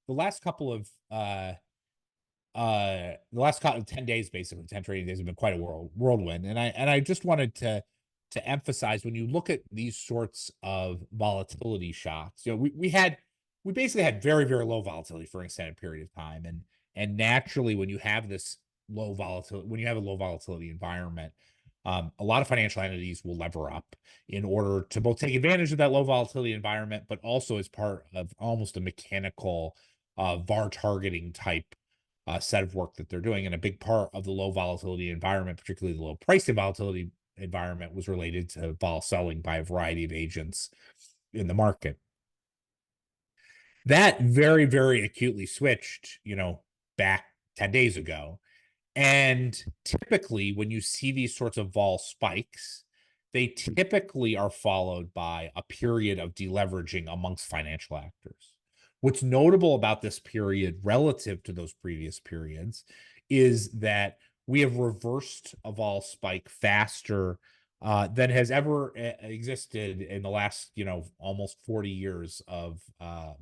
the last couple of the last 10 days, basically 10 trading days have been quite a whirlwind. And I just wanted to emphasize, when you look at these sorts of volatility shocks, we basically had very, very low volatility for an extended period of time. And naturally, when you have this low volatility, when you have a low volatility environment, a lot of financial entities will lever up in order to both take advantage of that low volatility environment, but also as part of almost a mechanical VAR targeting type set of work that they're doing. And a big part of the low volatility environment, particularly the low price and volatility environment, was related to vol selling by a variety of agents in the market. That very, very acutely switched, back 10 days ago. And typically, when you see these sorts of vol spikes, they typically are followed by a period of deleveraging amongst financial actors. What's notable about this period relative to those previous periods is that we have reversed a vol spike faster than has ever existed in the last, almost 40 years of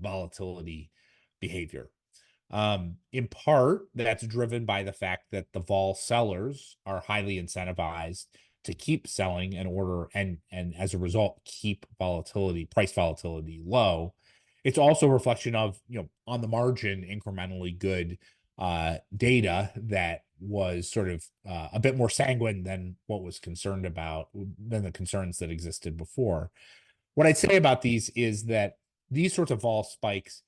volatility behavior. In part, that's driven by the fact that the vol sellers are highly incentivized to keep selling in order and as a result keep price volatility low. It's also a reflection of, on the margin, incrementally good data that was sort of a bit more sanguine than the concerns that existed before. What I'd say about these is that these sorts of vol spikes,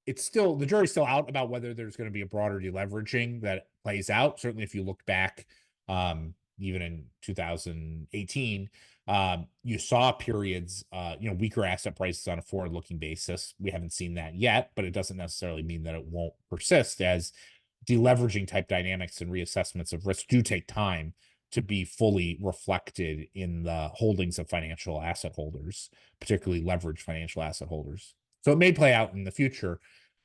the jury's still out about whether there's going to be a broader deleveraging that plays out. Certainly, if you look back, even in 2018, you saw periods, weaker asset prices on a forward-looking basis. We haven't seen that yet, but it doesn't necessarily mean that it won't persist, as deleveraging type dynamics and reassessments of risk do take time to be fully reflected in the holdings of financial asset holders, particularly leveraged financial asset holders. So it may play out in the future.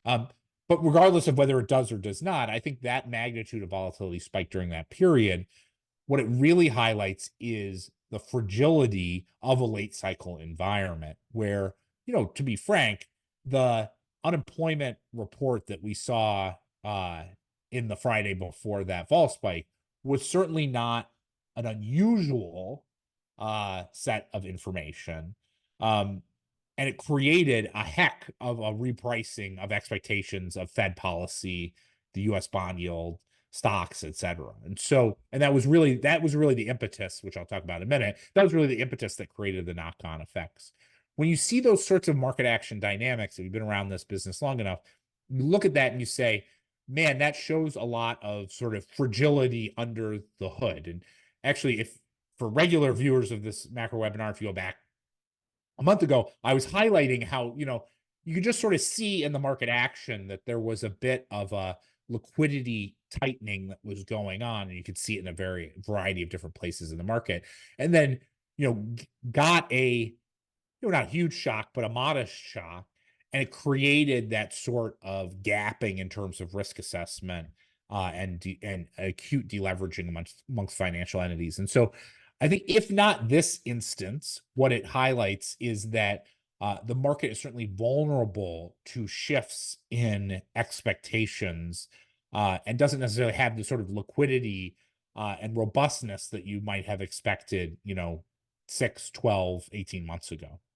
But regardless of whether it does or does not, I think that magnitude of volatility spike during that period, what it really highlights is the fragility of a late cycle environment where, to be frank, the unemployment report that we saw in the Friday before that vol spike was certainly not an unusual set of information. And it created a heck of a repricing of expectations of Fed policy, the US bond yield, stocks, et cetera. And that was really the impetus, which I'll talk about in a minute. That was really the impetus that created the knock-on effects. When you see those sorts of market action dynamics, if you've been around this business long enough, you look at that and you say, man, that shows a lot of sort of fragility under the hood. And actually, if for regular viewers of this macro webinar, if you go back a month ago, I was highlighting how, you could just sort of see in the market action that there was a bit of a liquidity tightening that was going on, and you could see it in a variety of different places in the market. And then, got a, not a huge shock, but a modest shock, and it created that sort of gapping in terms of risk assessment and acute deleveraging amongst financial entities. And so I think, if not this instance, what it highlights is that the market is certainly vulnerable to shifts in expectations and doesn't necessarily have the sort of liquidity and robustness that you might have expected, 6, 12, 18 months ago.